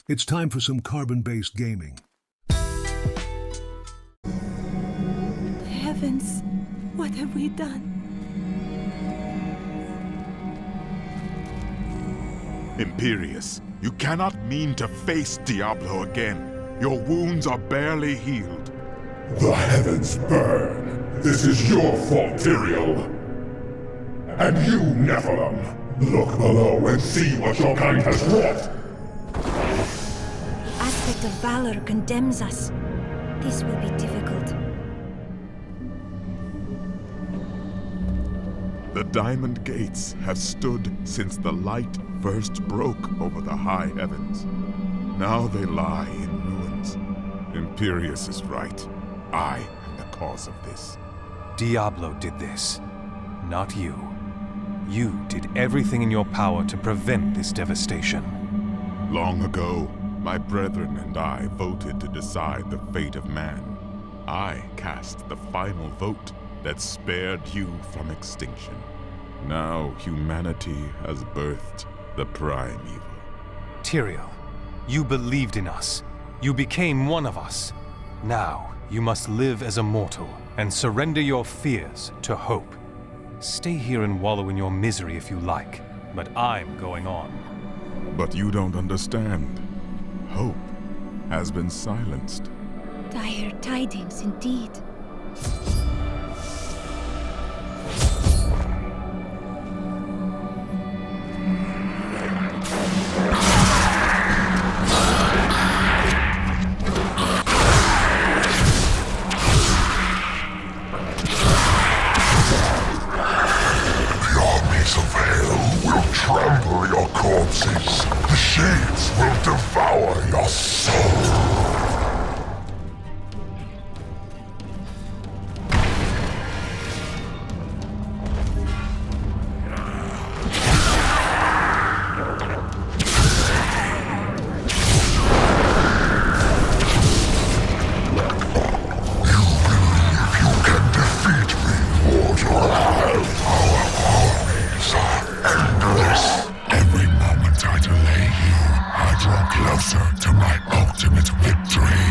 It's time for some carbon-based gaming. Heavens, what have we done? Imperius, you cannot mean to face Diablo again. Your wounds are barely healed. The heavens burn. This is your fault, Tyrael. And you, Nephilim, look below and see what your kind has wrought. Aspect of valor condemns us. This will be difficult. The Diamond Gates have stood since the light first broke over the high heavens. Now they lie in ruins. Imperius is right. I am the cause of this. Diablo did this, not you. You did everything in your power to prevent this devastation. Long ago, my brethren and I voted to decide the fate of man. I cast the final vote that spared you from extinction. Now humanity has birthed the prime evil. Tyrael, you believed in us. You became one of us. Now, you must live as a mortal and surrender your fears to hope. Stay here and wallow in your misery if you like, but I'm going on. But you don't understand. Hope has been silenced. Dire tidings indeed. Trample your corpses. The shades will devour your soul. You believe you can defeat me, mortal? Our armies are endless. Every moment I delay here, I draw closer to my ultimate victory.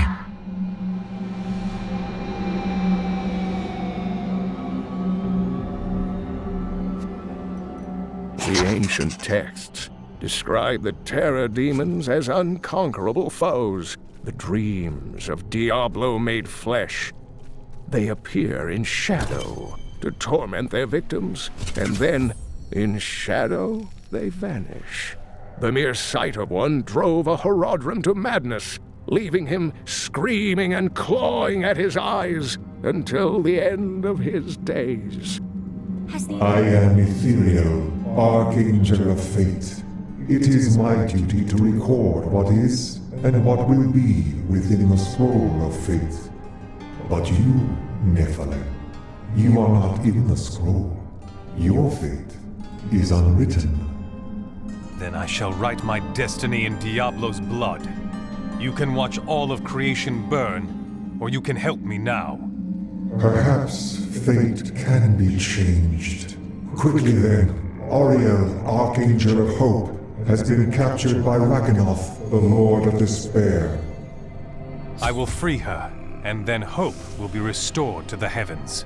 The ancient texts describe the terror demons as unconquerable foes, the dreams of Diablo made flesh. They appear in shadow to torment their victims, and then, in shadow, they vanish. The mere sight of one drove a Horadrim to madness, leaving him screaming and clawing at his eyes until the end of his days. I am Ethereal, Archangel of Fate. It is my duty to record what is and what will be within the scroll of fate. But you, Nephilim, you are not in the scroll. Your fate is unwritten. Then I shall write my destiny in Diablo's blood. You can watch all of creation burn, or you can help me now. Perhaps fate can be changed. Quickly then, Auriel, Archangel of Hope, has been captured by Rakanoth, the Lord of Despair. I will free her, and then hope will be restored to the heavens.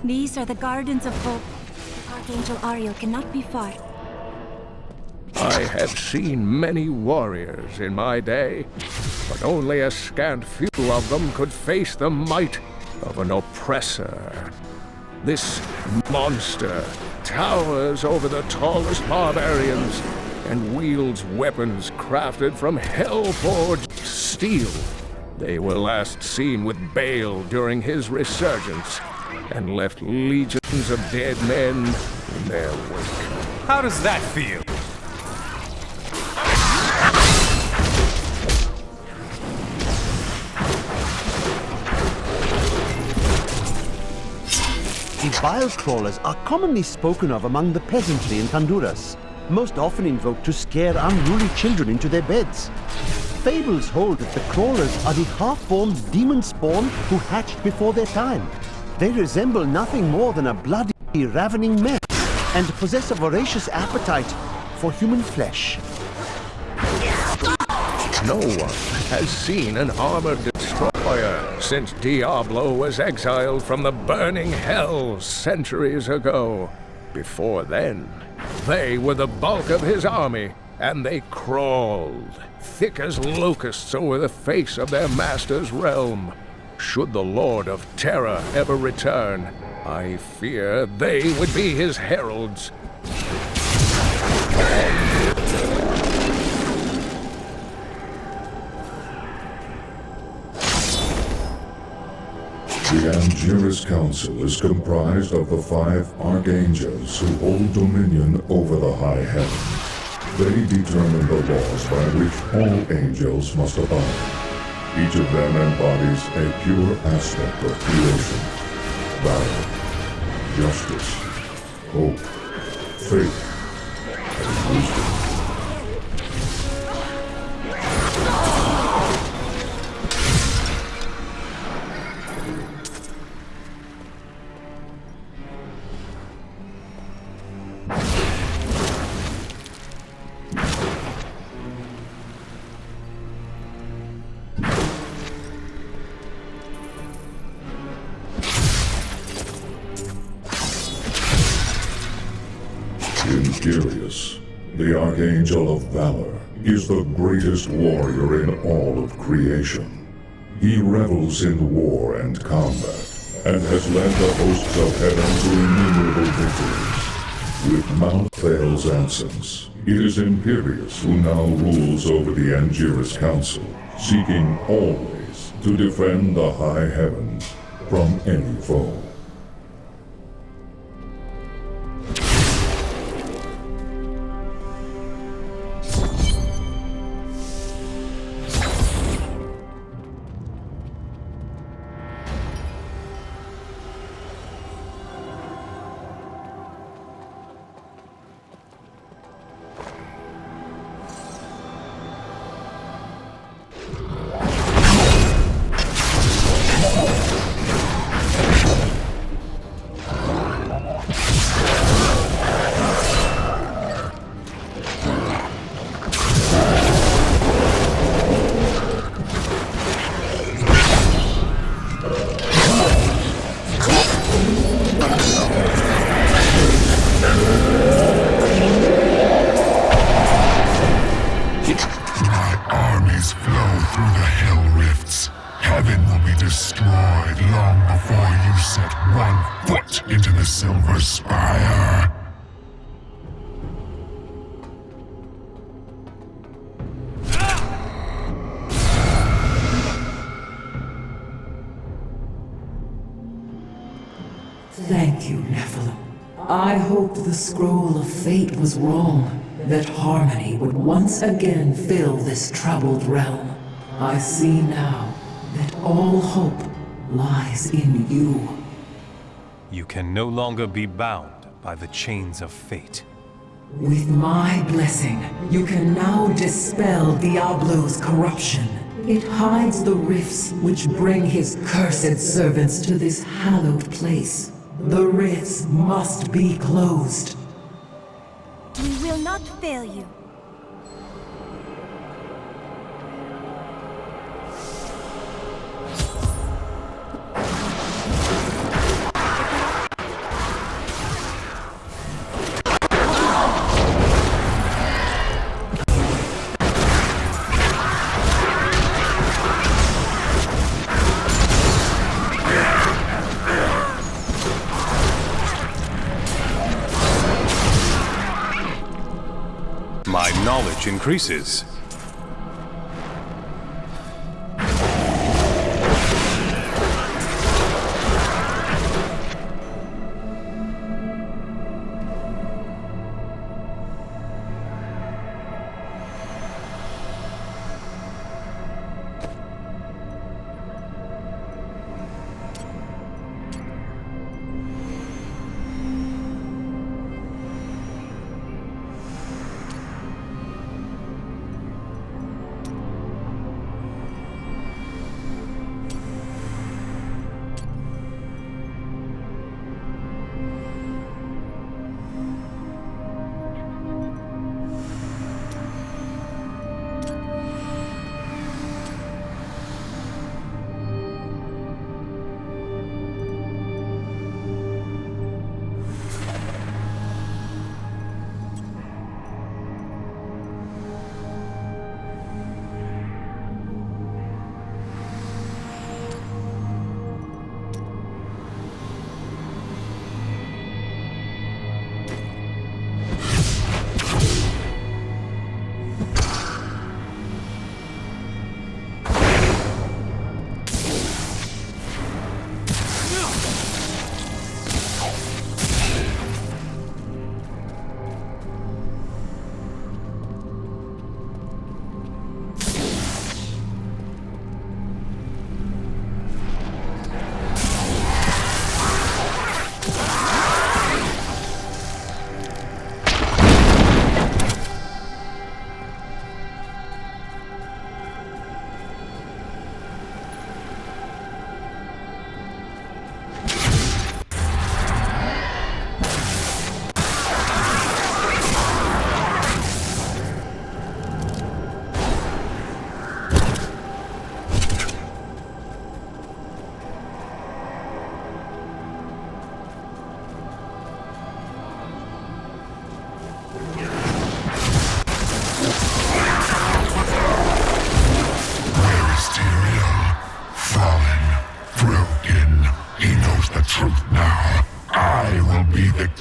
These are the Gardens of Hope. Archangel Ariel cannot be far. I have seen many warriors in my day, but only a scant few of them could face the might of an oppressor. This monster towers over the tallest barbarians and wields weapons crafted from hell-forged steel. They were last seen with Baal during his resurgence, and left legions of dead men in their wake. How does that feel? The bile crawlers are commonly spoken of among the peasantry in Honduras, most often invoked to scare unruly children into their beds. Fables hold that the crawlers are the half-born demon spawn who hatched before their time. They resemble nothing more than a bloody, ravening mess, and possess a voracious appetite for human flesh. No one has seen an armored destroyer since Diablo was exiled from the burning hell centuries ago. Before then, they were the bulk of his army, and they crawled, thick as locusts over the face of their master's realm. Should the Lord of Terror ever return, I fear they would be his heralds. The Angiris Council is comprised of the 5 archangels who hold dominion over the high heavens. They determine the laws by which all angels must abide. Each of them embodies a pure aspect of creation: valor, justice, hope, faith, and wisdom. Imperius, the Archangel of Valor, is the greatest warrior in all of creation. He revels in war and combat, and has led the hosts of heaven to innumerable victories. With Mount Thal's absence, it is Imperius who now rules over the Angiris Council, seeking always to defend the high heavens from any foe. Thank you, Nephilim. I hoped the scroll of fate was wrong, that harmony would once again fill this troubled realm. I see now that all hope lies in you. You can no longer be bound by the chains of fate. With my blessing, you can now dispel Diablo's corruption. It hides the rifts which bring his cursed servants to this hallowed place. The rifts must be closed. We will not fail you. My knowledge increases.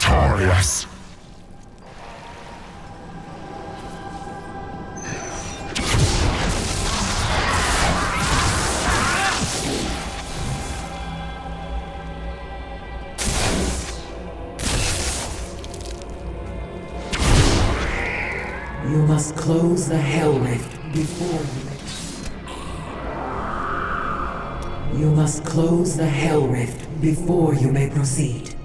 victorious. You must close the Hell Rift before you... You must close the Hell Rift before you may proceed.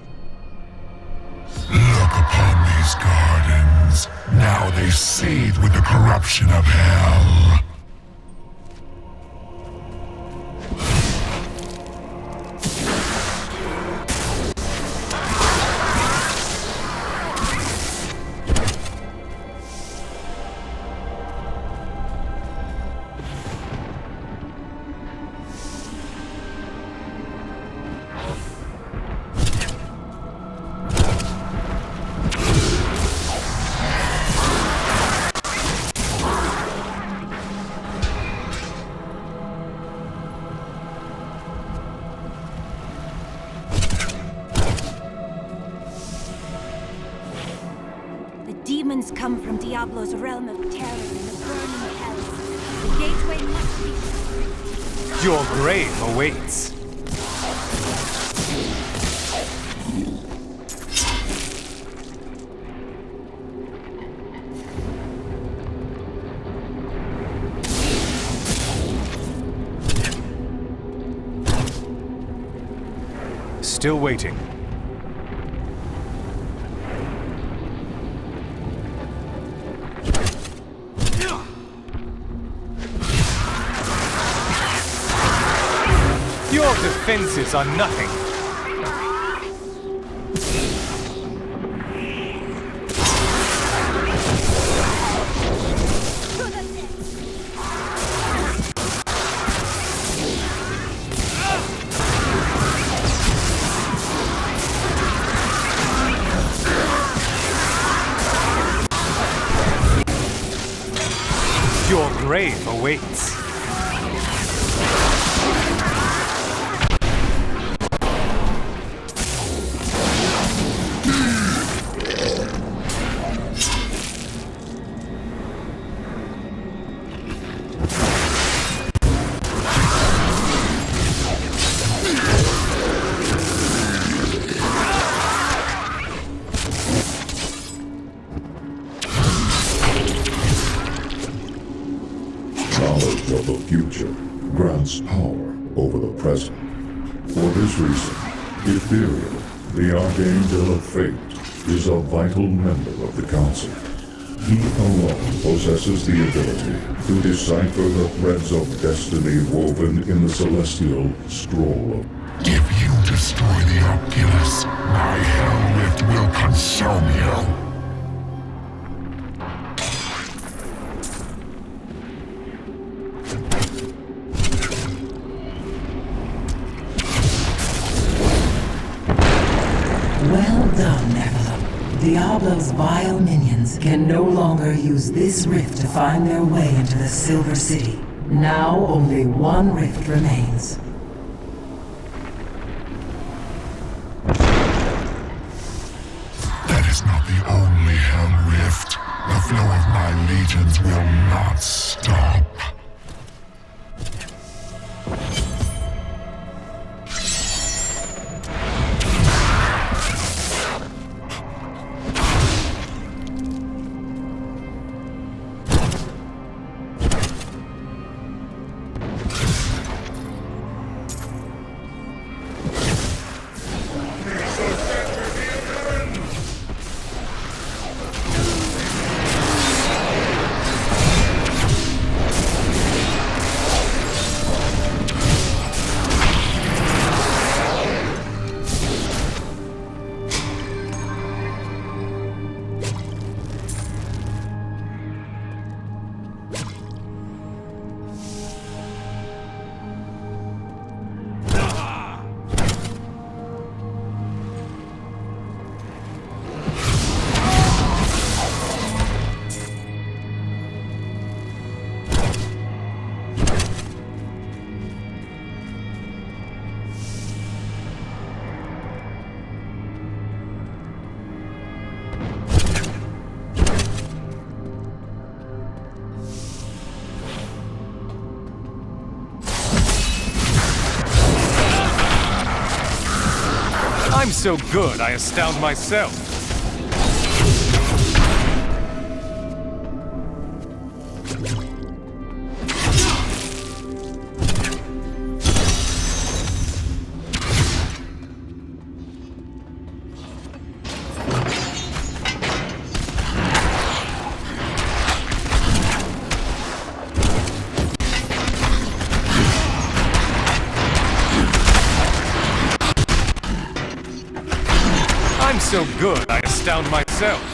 Look upon these gardens. Now they seethe with the corruption of hell. Demons come from Diablo's realm of terror and the burning hells. The gateway must be... Your grave awaits. Still waiting. Your defenses are nothing. Your grave awaits. Knowledge of the future grants power over the present. For this reason, Ethereal, the Archangel of Fate, is a vital member of the Council. He alone possesses the ability to decipher the threads of destiny woven in the Celestial Scroll. If you destroy the Oculus, my Hell Rift will consume you. Well done, Nephilim. Diablo's vile minions can no longer use this rift to find their way into the Silver City. Now only one rift remains. That is not the only Hell Rift. The flow of my legions will not stop. I'm so good, I astound myself. I'm so good, I astound myself.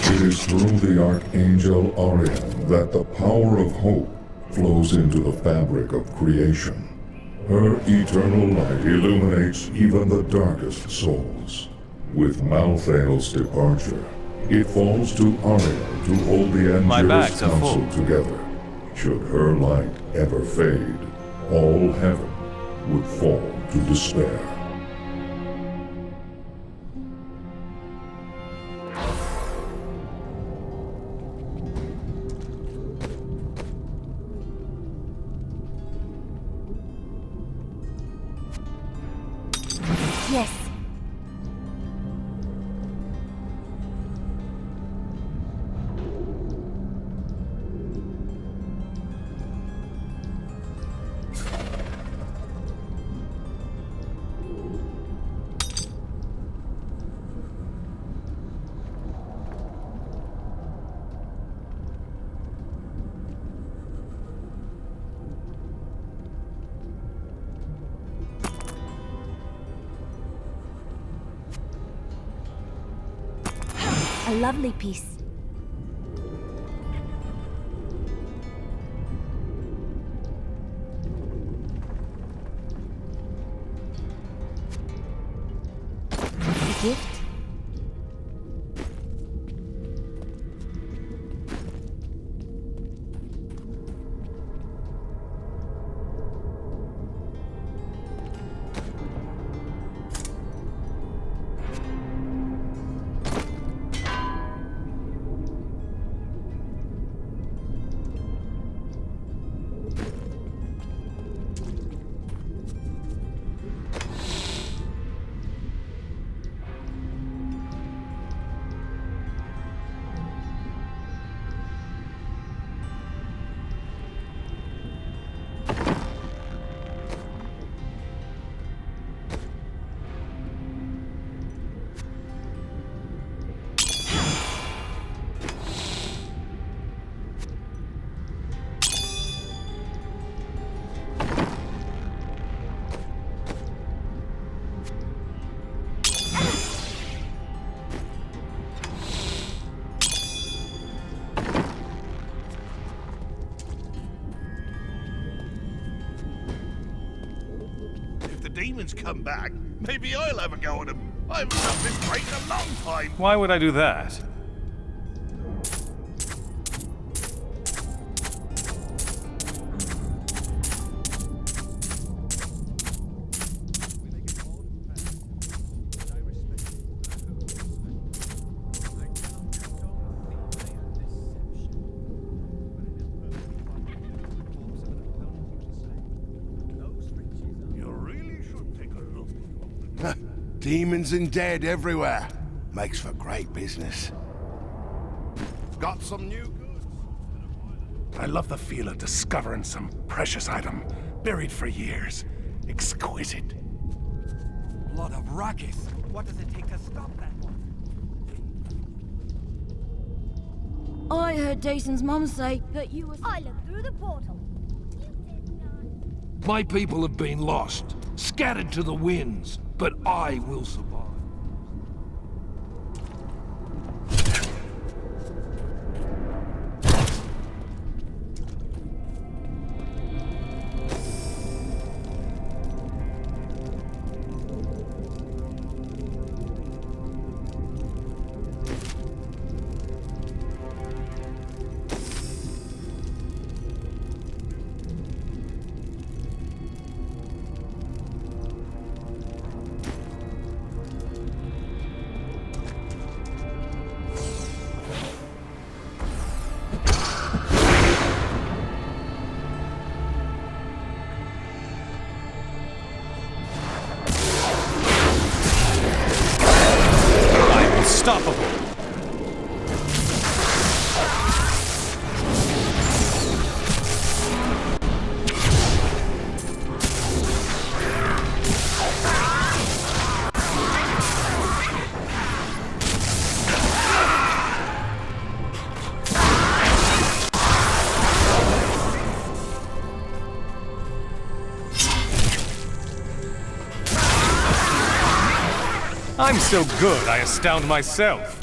It is through the Archangel Ariel that the power of hope flows into the fabric of creation. Her eternal light illuminates even the darkest souls. With Malthael's departure, it falls to Ariel to hold the My Angelus bags are Council full. together. Should her light ever fade, all heaven would fall to despair. Yes. A lovely piece. A gift? Demons come back, maybe I'll have a go at them. I haven't done this great in a long time. Why would I do that? Demons and dead everywhere. Makes for great business. Got some new goods? I love the feel of discovering some precious item buried for years. Exquisite. Blood of Rakis. What does it take to stop that one? I heard Jason's mum say that you were... I looked through the portal. My people have been lost, scattered to the winds, but I will survive. Unstoppable! I'm so good, I astound myself.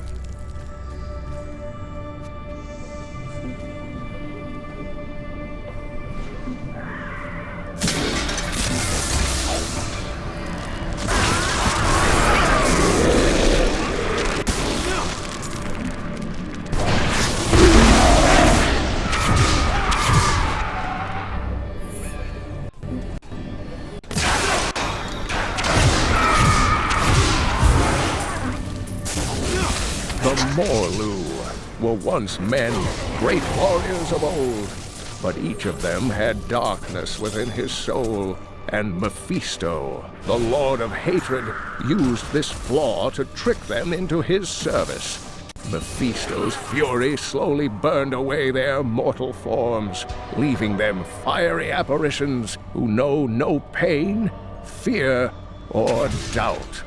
The Morlu were once men, great warriors of old, but each of them had darkness within his soul, and Mephisto, the Lord of Hatred, used this flaw to trick them into his service. Mephisto's fury slowly burned away their mortal forms, leaving them fiery apparitions who know no pain, fear, or doubt.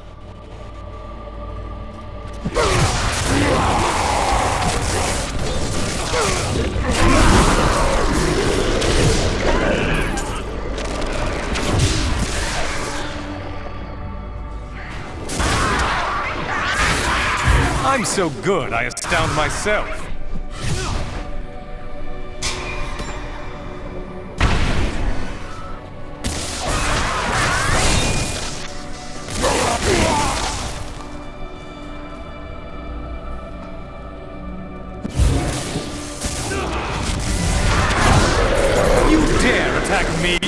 I'm so good, I astound myself. You dare attack me?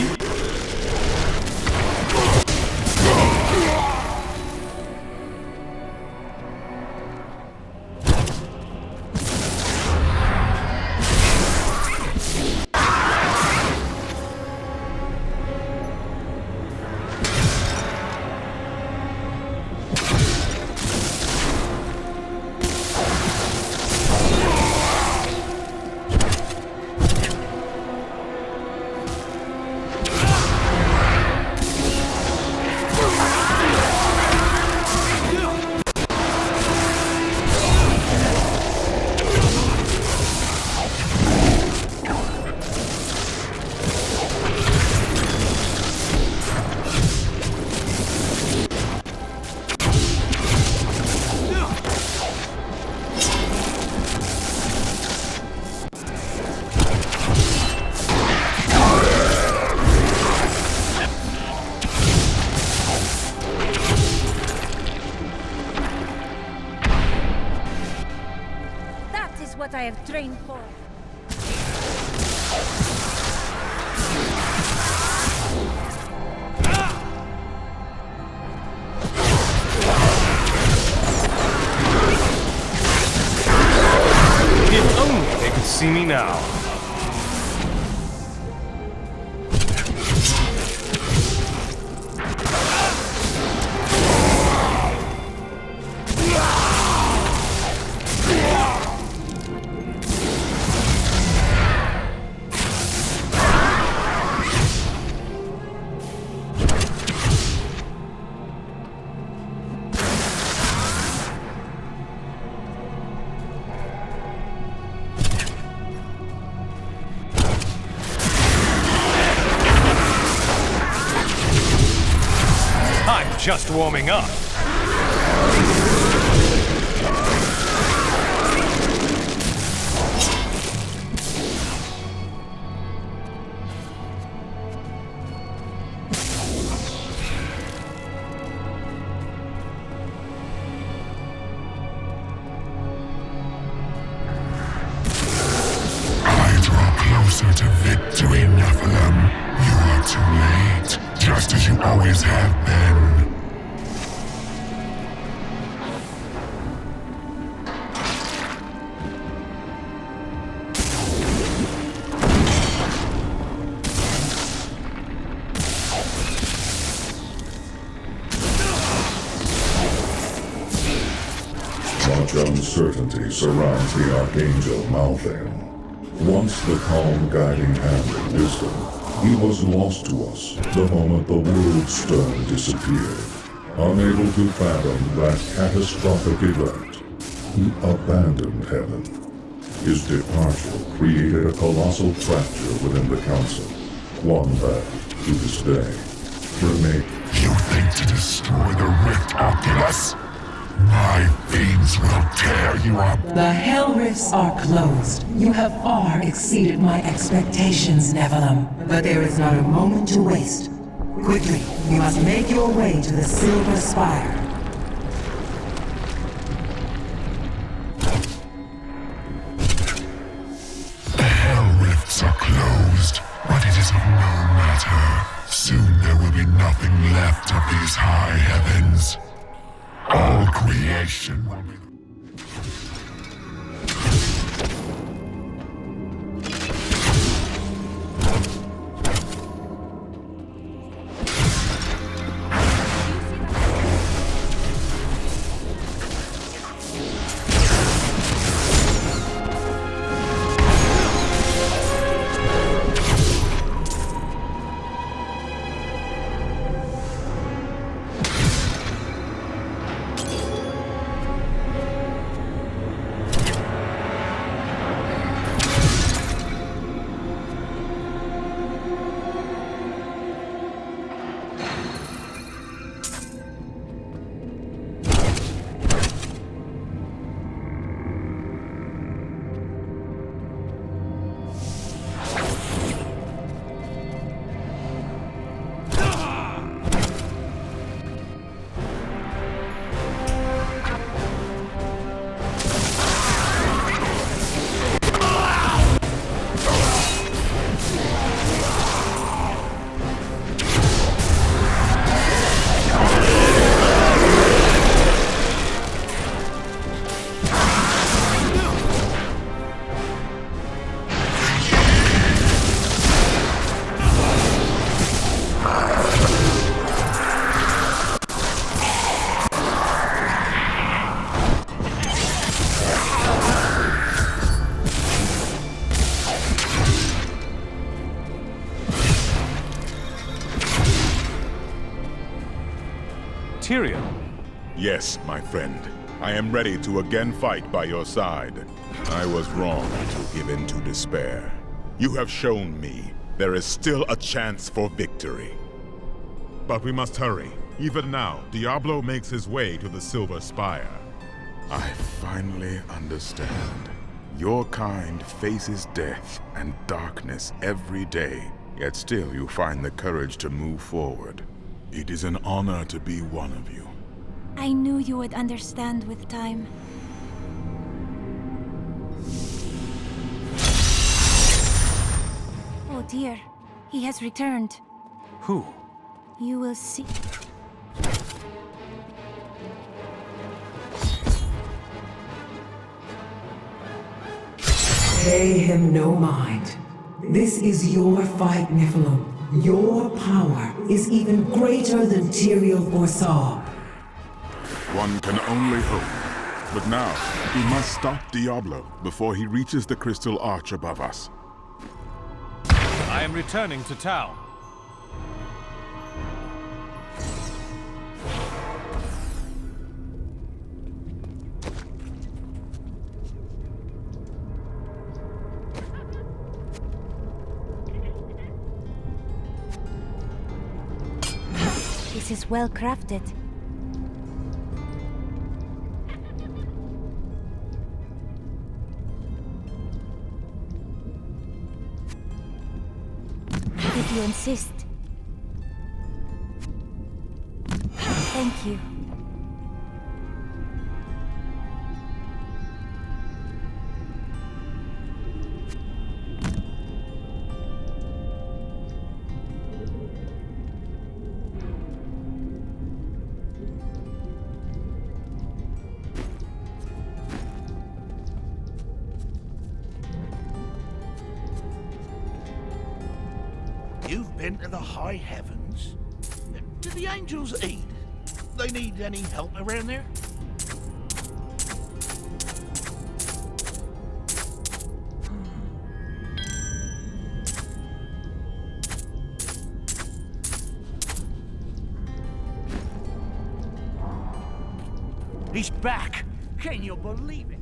What I have trained for. If only they could see me now. just warming up. Closer to victory, Nephilim. You are too late, just as you always have been. Much uncertainty surrounds the Archangel Malthael. Once the calm guiding hand of wisdom, he was lost to us the moment the world stone disappeared. Unable to fathom that catastrophic event, he abandoned heaven. His departure created a colossal fracture within the Council, one that, to this day, remains. You think to destroy the Rift Oculus? My fiends will tear you up. The Hell Rifts are closed. You have far exceeded my expectations, Nephilim. But there is not a moment to waste. Quickly, you must make your way to the Silver Spire. The Hell Rifts are closed, but it is of no matter. Soon there will be nothing left of these high heavens. All creation will be... Tyrion. Yes, my friend. I am ready to again fight by your side. I was wrong to give in to despair. You have shown me there is still a chance for victory. But we must hurry. Even now, Diablo makes his way to the Silver Spire. I finally understand. Your kind faces death and darkness every day, yet still you find the courage to move forward. It is an honor to be one of you. I knew you would understand with time. Oh dear, he has returned. Who? You will see. Pay him no mind. This is your fight, Nephilim. Your power is even greater than Tyrael foresaw. One can only hope. But now, we must stop Diablo before he reaches the crystal arch above us. I am returning to town. This This is well crafted. If you insist. Thank you. You've been to the high heavens? Do the angels eat? They need any help around there? He's back! Can you believe it?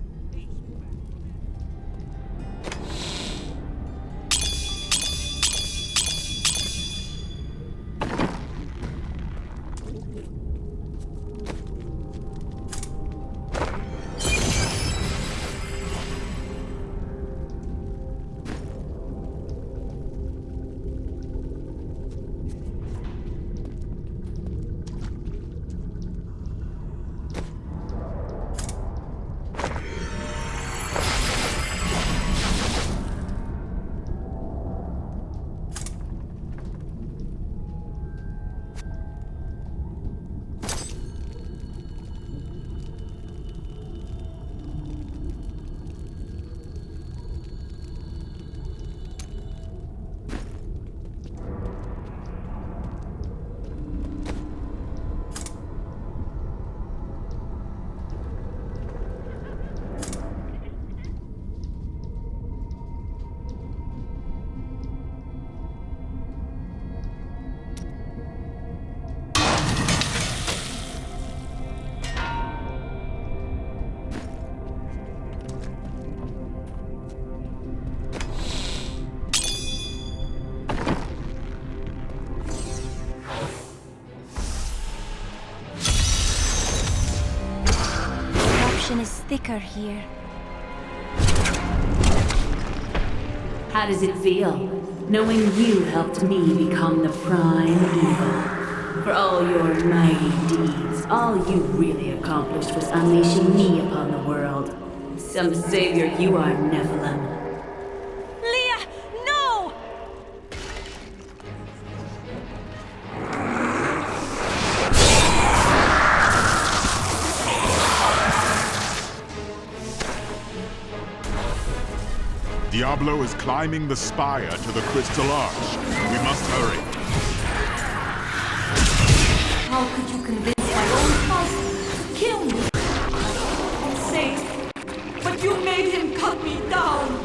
Is thicker here. How does it feel, knowing you helped me become the prime evil? For all your mighty deeds, all you really accomplished was unleashing me upon the world. Some savior you are, Nephilim. Leah, no! Diablo is climbing the spire to the Crystal Arch. We must hurry. How could you convince my own cousin to kill me? Safe, but you made him cut me down.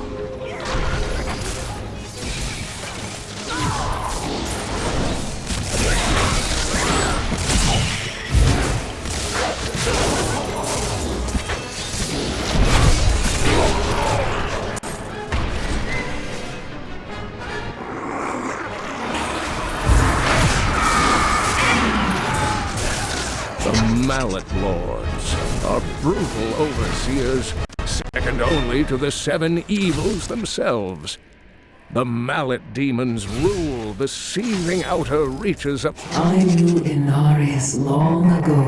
Mallet Lords are brutal overseers, second only to the seven evils themselves. The Mallet demons rule the seething outer reaches of... I knew Inarius long ago,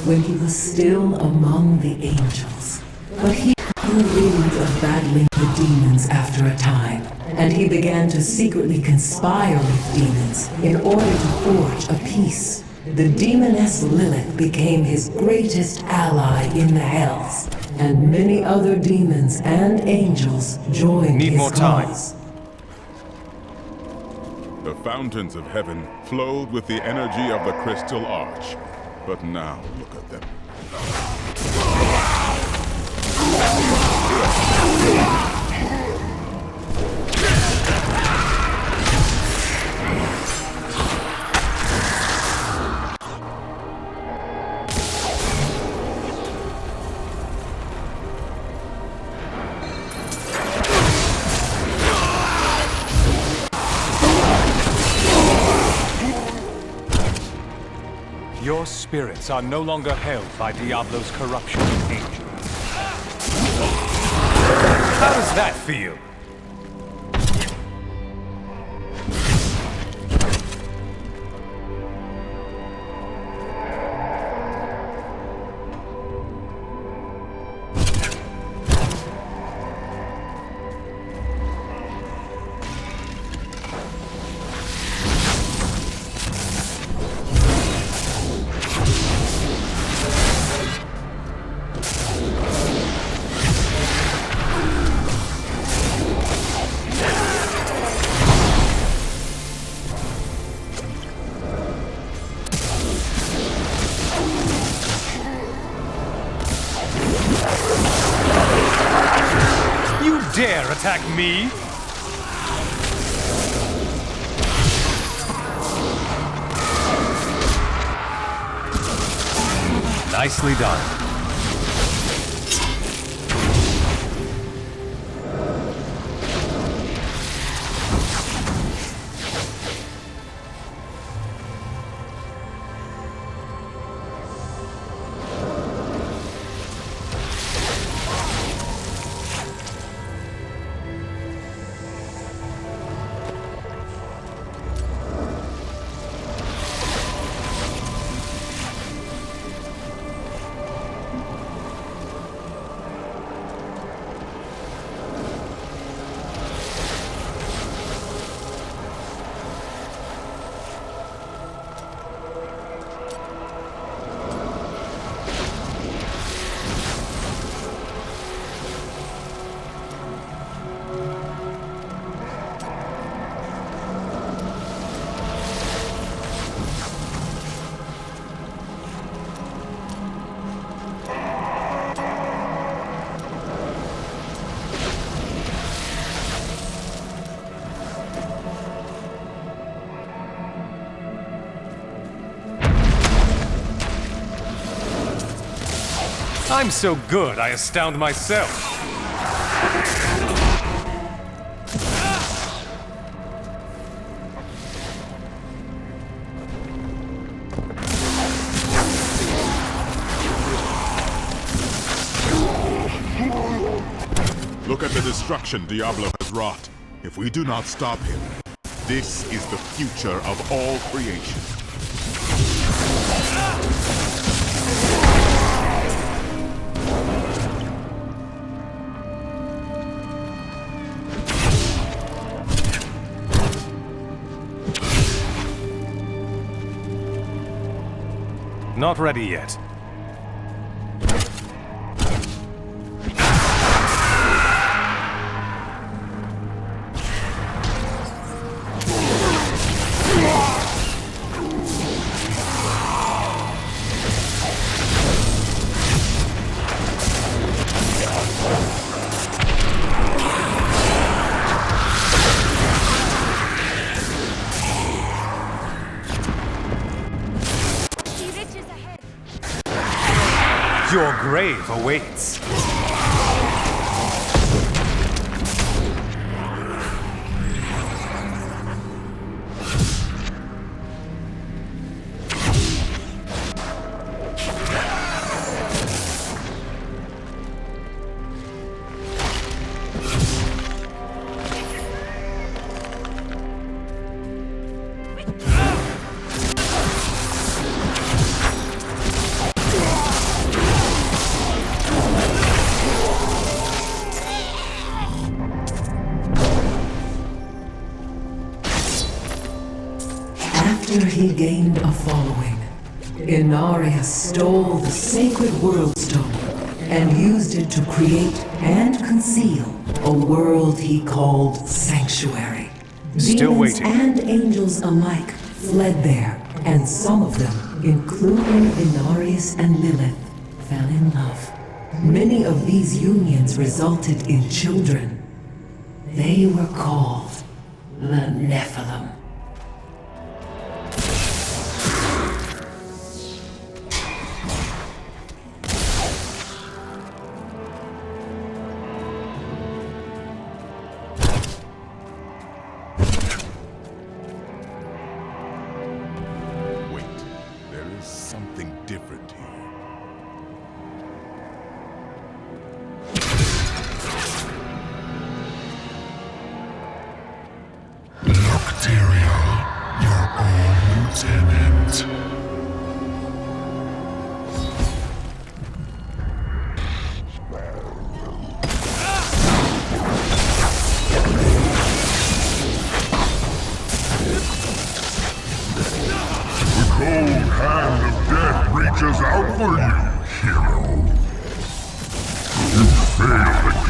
when he was still among the angels. But he grew weary of battling the demons after a time, and he began to secretly conspire with demons in order to forge a peace. The demoness Lilith became his greatest ally in the Hells, and many other demons and angels joined his cause. The fountains of heaven flowed with the energy of the Crystal Arch. But now, look at them. spirits are no longer held by Diablo's corruption angels. How does that feel? Dare attack me? Nicely done. I'm so good, I astound myself. Look at the destruction Diablo has wrought. If we do not stop him, this is the future of all creation. Not ready yet. Your grave awaits. After he gained a following, Inarius stole the sacred world stone and used it to create and conceal a world he called Sanctuary. Still Demons waiting. and angels alike fled there, and some of them, including Inarius and Lilith, fell in love. Many of these unions resulted in children. They were called the Nephilim.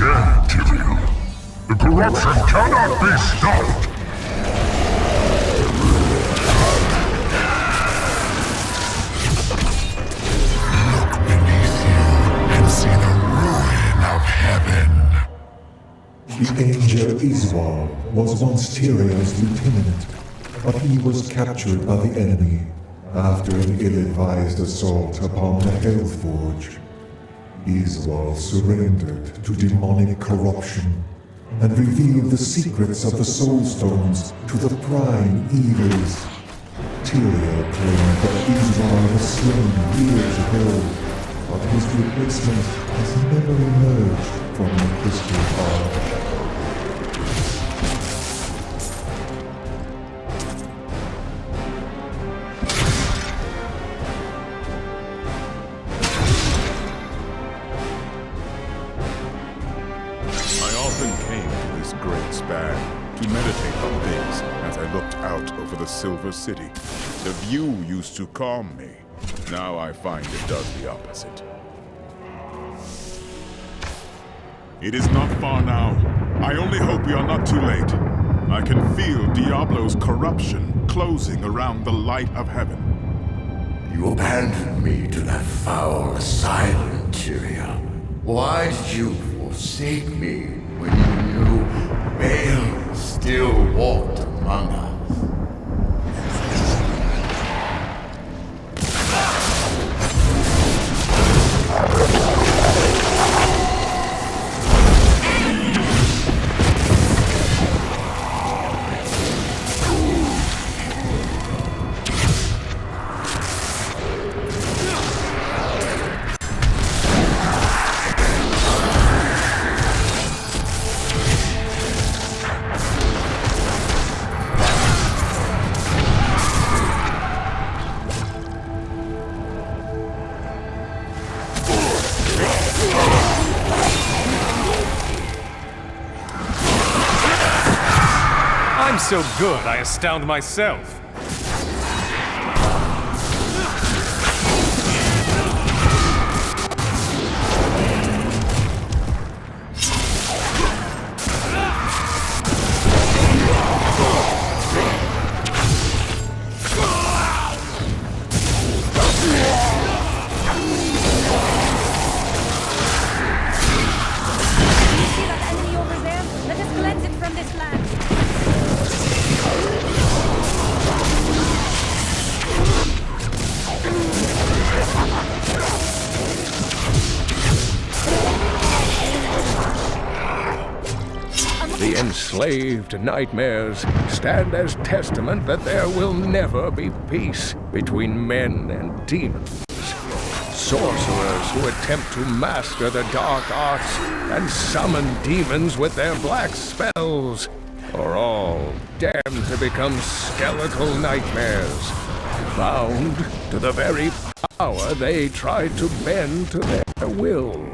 again, Tyrael. The corruption cannot be stopped! Look beneath you and see the ruin of heaven. The angel Iswal was once Tyrael's lieutenant, but he was captured by the enemy after an ill-advised assault upon the Hellforge. Iswal surrendered to demonic corruption and revealed the secrets of the Soulstones to the prime evils. Tyrael claimed that Iswal was slain years ago, but his replacement has never emerged from the crystal ball. To meditate on things as I looked out over the Silver City. The view used to calm me. Now I find it does the opposite. It is not far now. I only hope we are not too late. I can feel Diablo's corruption closing around the light of heaven. You abandoned me to that foul asylum, Tyrael. Why did you forsake me when you knew Baal still walked among us? I'm so good, I astound myself. The enslaved nightmares stand as testament that there will never be peace between men and demons. Sorcerers who attempt to master the dark arts and summon demons with their black spells are all damned to become skeletal nightmares, bound to the very power they tried to bend to their will.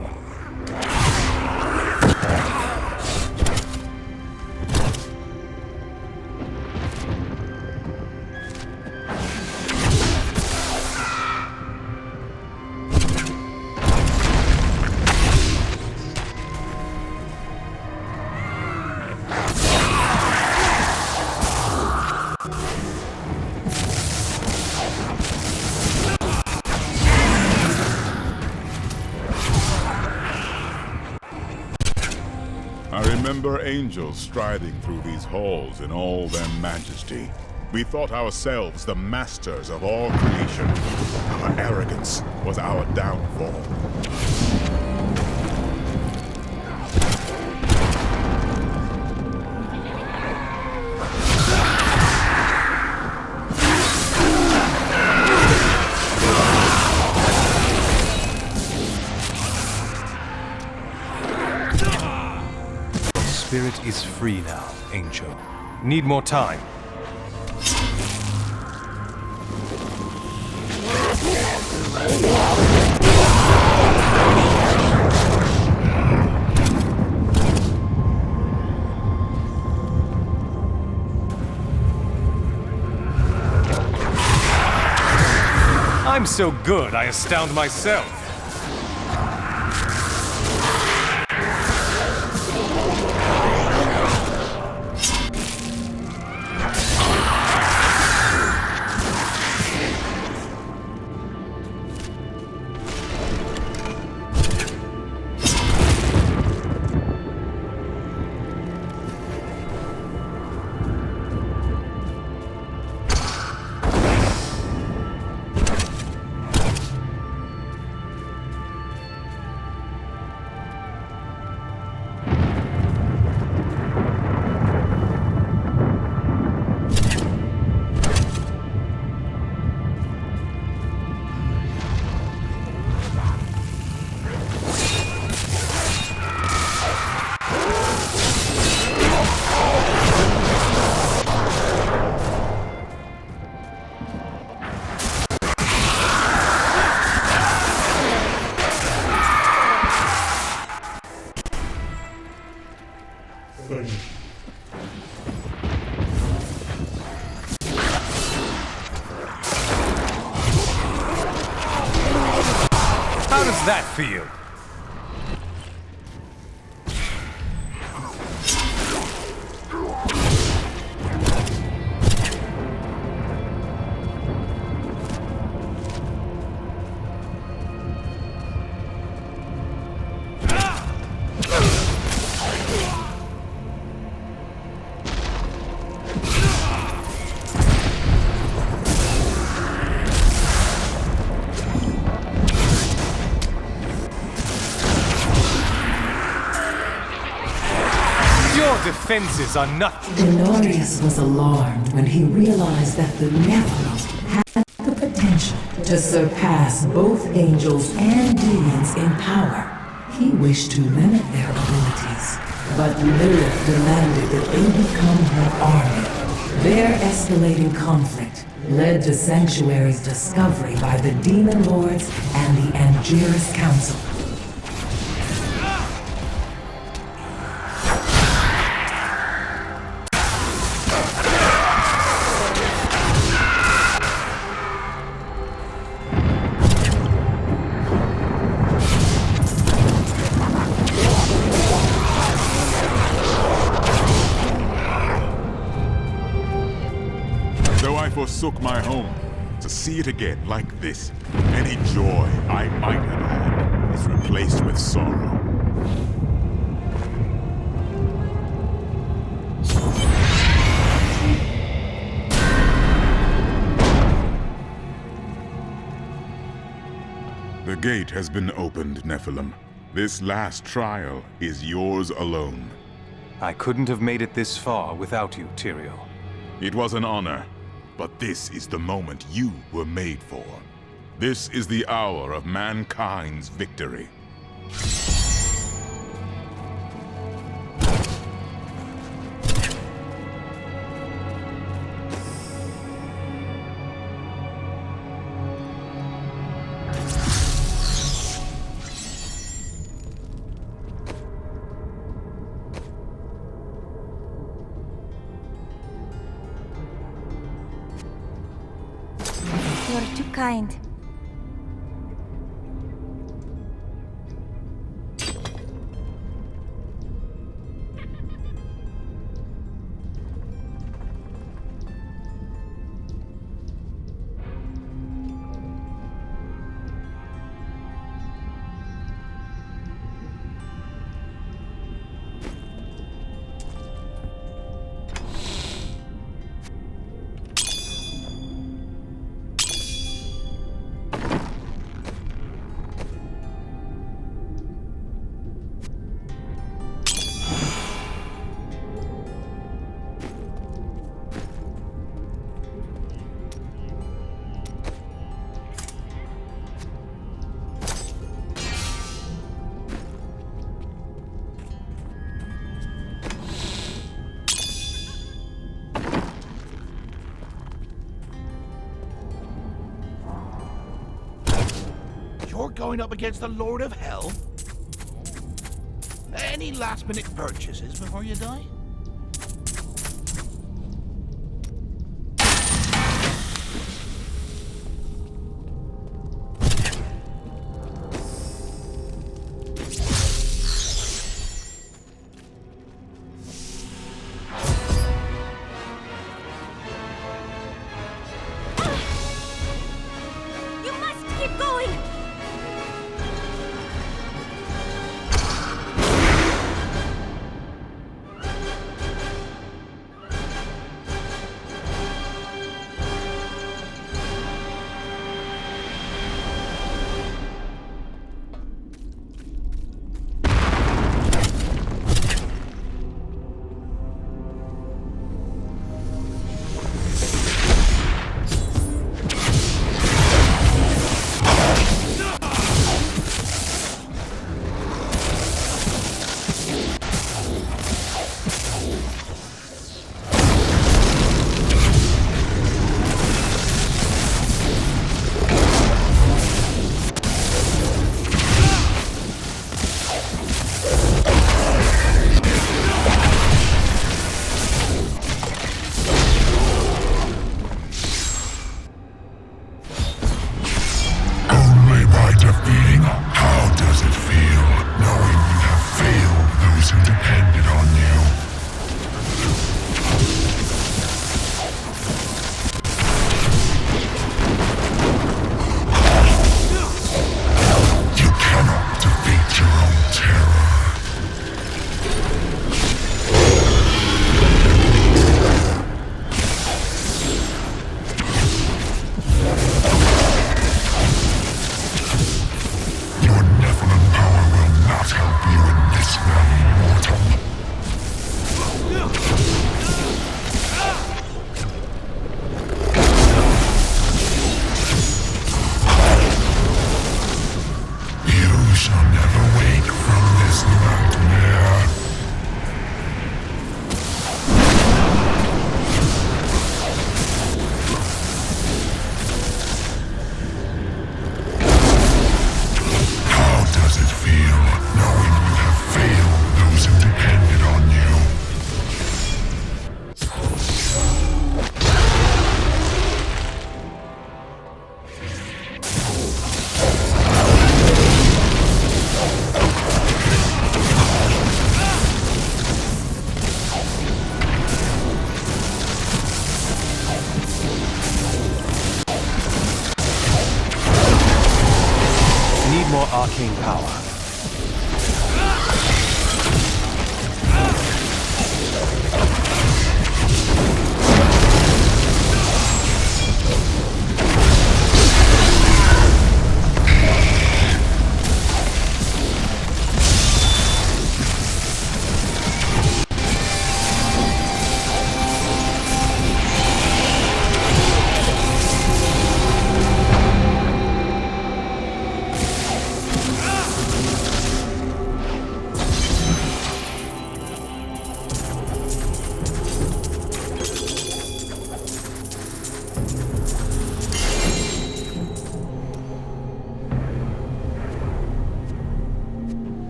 I remember angels striding through these halls in all their majesty. We thought ourselves the masters of all creation. Our arrogance was our downfall. Spirit is free now, Angel. Need more time. I'm so good, I astound myself. nothing. How does that feel? Defenses are nothing. Denorius was alarmed when he realized that the Nephilim had the potential to surpass both angels and demons in power. He wished to limit their abilities, but Lilith demanded that they become her army. Their escalating conflict led to Sanctuary's discovery by the Demon Lords and the Angiris Council. Forsook my home to see it again like this. Any joy I might have had is replaced with sorrow. The gate has been opened, Nephilim. This last trial is yours alone. I couldn't have made it this far without you, Tyrael. It was an honor. But this is the moment you were made for. This is the hour of mankind's victory. You're too kind. You're going up against the Lord of Hell? Any last-minute purchases before you die? You must keep going!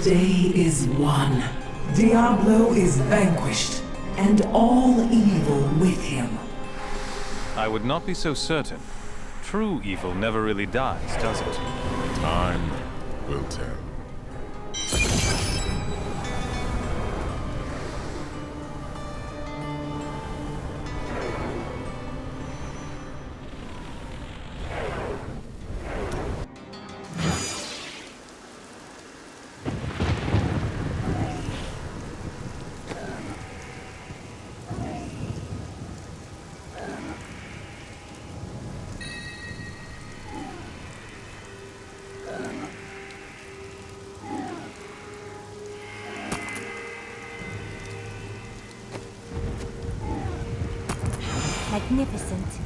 day is won. Diablo is vanquished, and all evil with him. I would not be so certain. True evil never really dies, does it? Time will tell. Magnificent.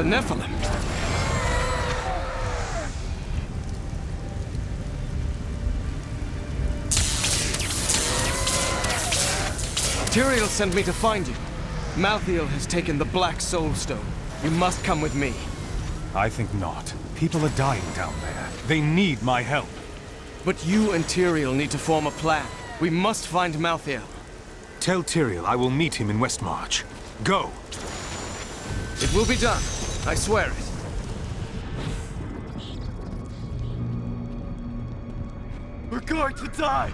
The Nephilim. Tyrael sent me to find you. Malthael has taken the Black Soul Stone. You must come with me. I think not. People are dying down there. They need my help. But you and Tyrael need to form a plan. We must find Malthael. Tell Tyrael I will meet him in Westmarch. Go! It will be done. I swear it. We're going to die!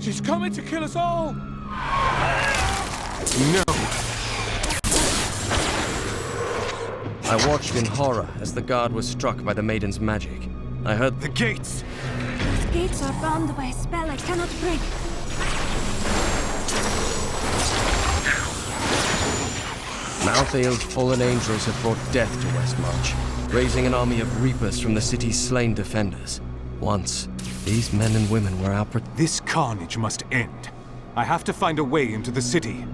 She's coming to kill us all! No! I watched in horror as the guard was struck by the maiden's magic. I heard the gates! Those gates are bound by a spell I cannot break. Malthael's fallen angels have brought death to Westmarch, raising an army of reapers from the city's slain defenders. Once, these men and women were our This carnage must end. I have to find a way into the city.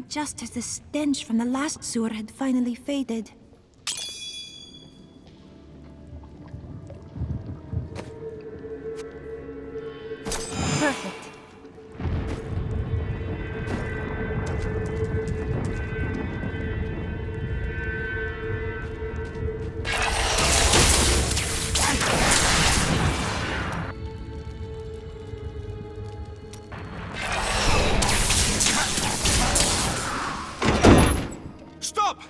came just as the stench from the last sewer had finally faded. Perfect. Stop!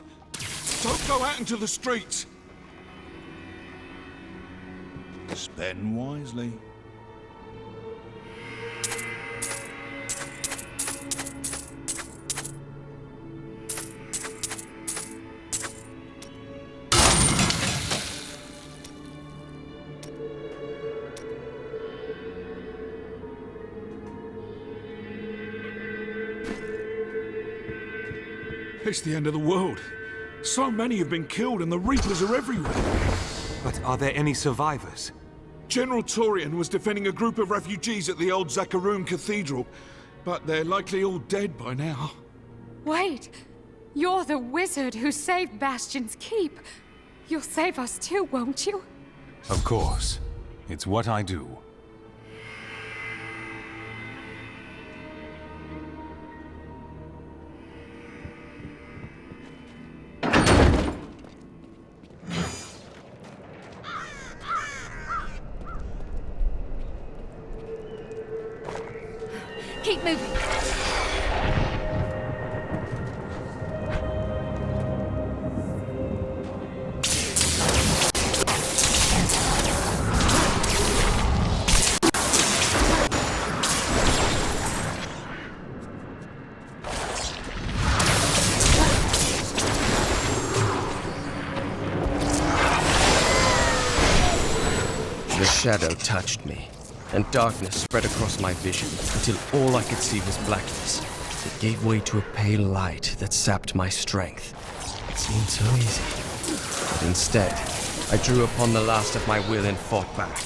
Don't go out into the streets. Spend wisely. It's the end of the world. So many have been killed and the Reapers are everywhere. But are there any survivors? General Torian was defending a group of refugees at the old Zakharoon Cathedral, but they're likely all dead by now. Wait! You're the wizard who saved Bastion's Keep. You'll save us too, won't you? Of course. It's what I do. Keep moving. The shadow touched me, and darkness spread across my vision until all I could see was blackness. It gave way to a pale light that sapped my strength. It seemed so easy. But instead, I drew upon the last of my will and fought back.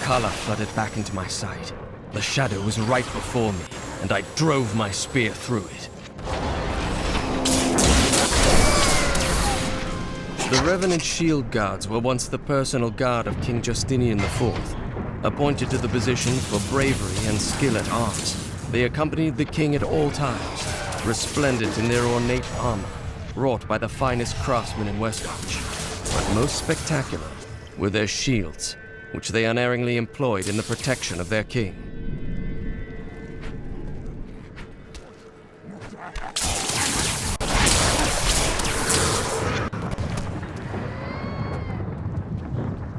Color flooded back into my sight. The shadow was right before me, and I drove my spear through it. The Revenant Shield Guards were once the personal guard of King Justinian IV. Appointed to the position for bravery and skill at arms, they accompanied the king at all times, resplendent in their ornate armor, wrought by the finest craftsmen in Westmarch. But most spectacular were their shields, which they unerringly employed in the protection of their king.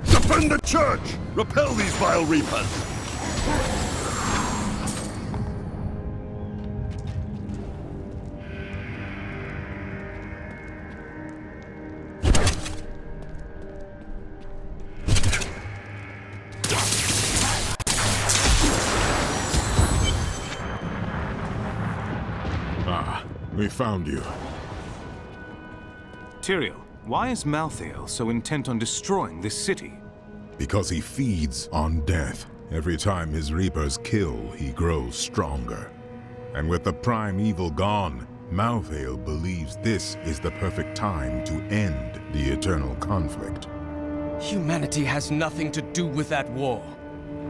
Defend the church! Repel these vile reapers! Ah, we found you. Tyrael, why is Malthael so intent on destroying this city? Because he feeds on death. Every time his reapers kill, he grows stronger. And with the prime evil gone, Malthael believes this is the perfect time to end the eternal conflict. Humanity has nothing to do with that war.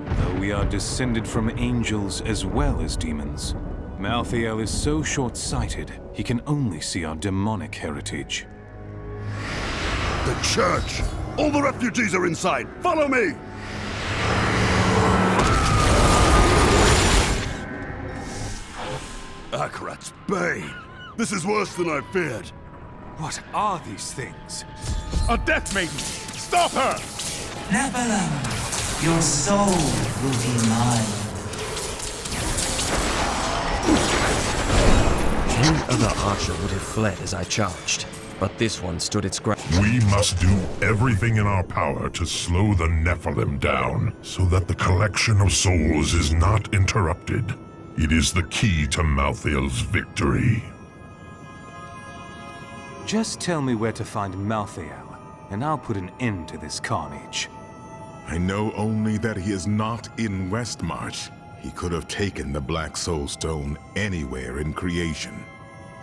Though we are descended from angels as well as demons, Malthael is so short-sighted, he can only see our demonic heritage. The church! All the refugees are inside! Follow me! Akarat's bane! This is worse than I feared. What are these things? A death maiden! Stop her! Nephilim, your soul will be mine. Any other archer would have fled as I charged, but this one stood its ground. We must do everything in our power to slow the Nephilim down, so that the collection of souls is not interrupted. It is the key to Malthael's victory. Just tell me where to find Malthael, and I'll put an end to this carnage. I know only that he is not in Westmarch. He could have taken the Black Soul Stone anywhere in creation.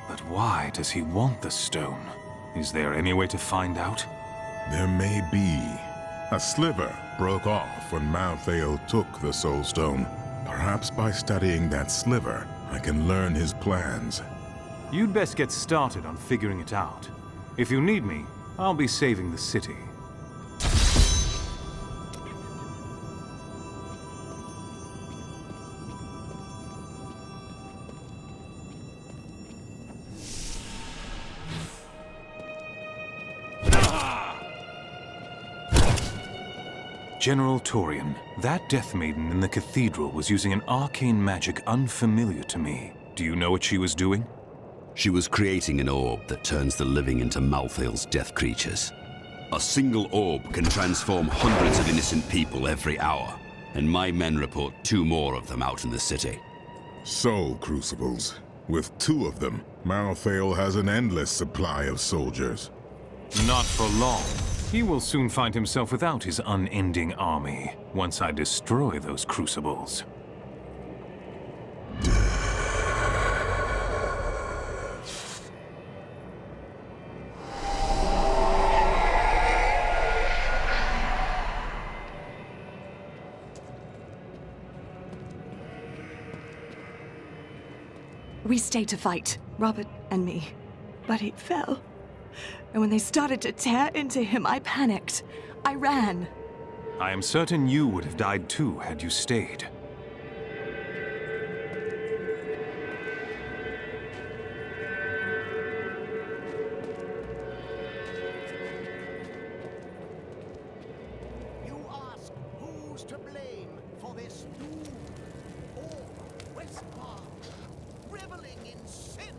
But why does he want the stone? Is there any way to find out? There may be. A sliver broke off when Malthael took the Soul Stone. Perhaps by studying that sliver, I can learn his plans. You'd best get started on figuring it out. If you need me, I'll be saving the city. General Torian, that Death Maiden in the cathedral was using an arcane magic unfamiliar to me. Do you know what she was doing? She was creating an orb that turns the living into Malthael's death creatures. A single orb can transform hundreds of innocent people every hour, and my men report 2 more of them out in the city. Soul Crucibles. With 2 of them, Malthael has an endless supply of soldiers. Not for long. He will soon find himself without his unending army, once I destroy those crucibles. We stayed to fight, Robert and me, but he fell. And when they started to tear into him, I panicked. I ran. I am certain you would have died too had you stayed. You ask who's to blame for this doom? All Westmarch, reveling in sin,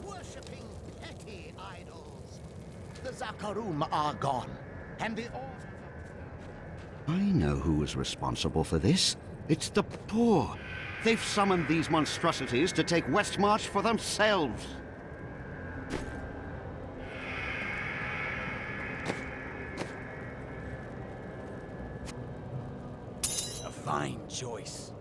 worshipping petty idols. The Zakarum are gone, and the I know who was responsible for this. It's the poor. They've summoned these monstrosities to take Westmarch for themselves. a fine choice.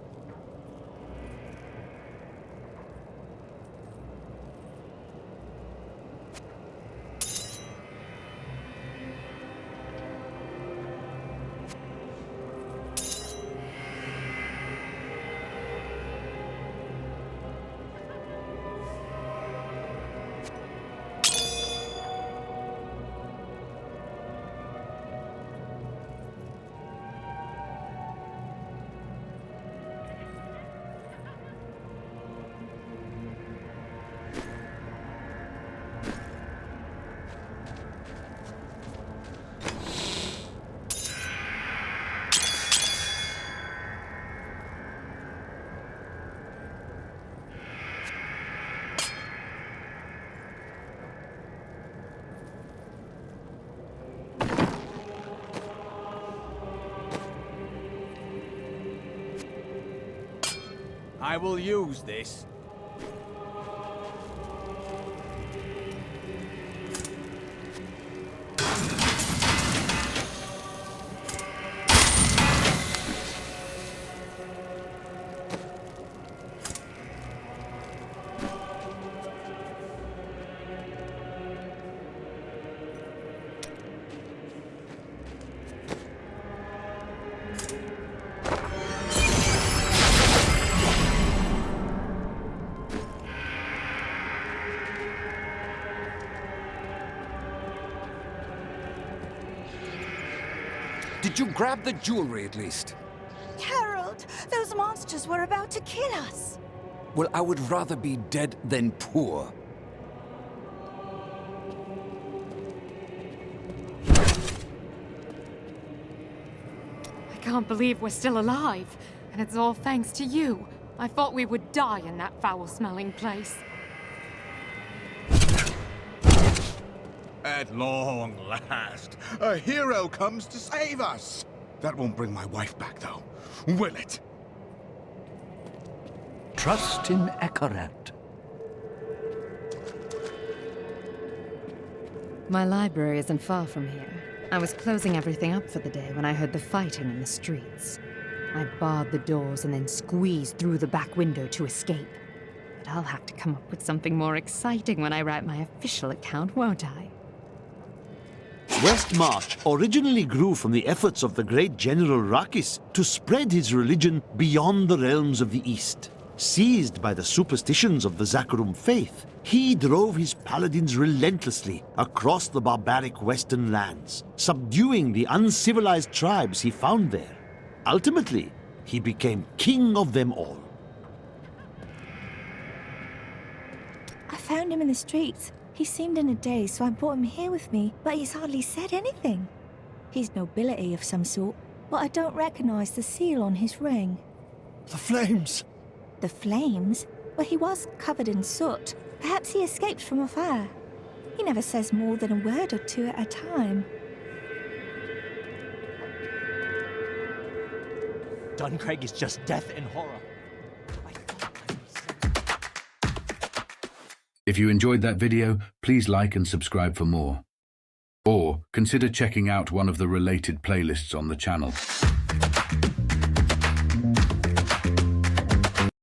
I will use this. Did you grab the jewelry at least? Harold, those monsters were about to kill us. Well, I would rather be dead than poor. I can't believe we're still alive. And it's all thanks to you. I thought we would die in that foul-smelling place. At long last, a hero comes to save us. That won't bring my wife back, though, will it? Trust in Ekaret. My library isn't far from here. I was closing everything up for the day when I heard the fighting in the streets. I barred the doors and then squeezed through the back window to escape. But I'll have to come up with something more exciting when I write my official account, won't I? Westmarch originally grew from the efforts of the great General Rakis to spread his religion beyond the realms of the East. Seized by the superstitions of the Zakarum faith, he drove his paladins relentlessly across the barbaric western lands, subduing the uncivilized tribes he found there. Ultimately, he became king of them all. I found him in the streets. He seemed in a daze, so I brought him here with me, but he's hardly said anything. He's nobility of some sort, but I don't recognize the seal on his ring. The flames! The flames? Well, he was covered in soot. Perhaps he escaped from a fire. He never says more than a word or two at a time. Duncraig is just death and horror. If you enjoyed that video, please like and subscribe for more. Or consider checking out one of the related playlists on the channel.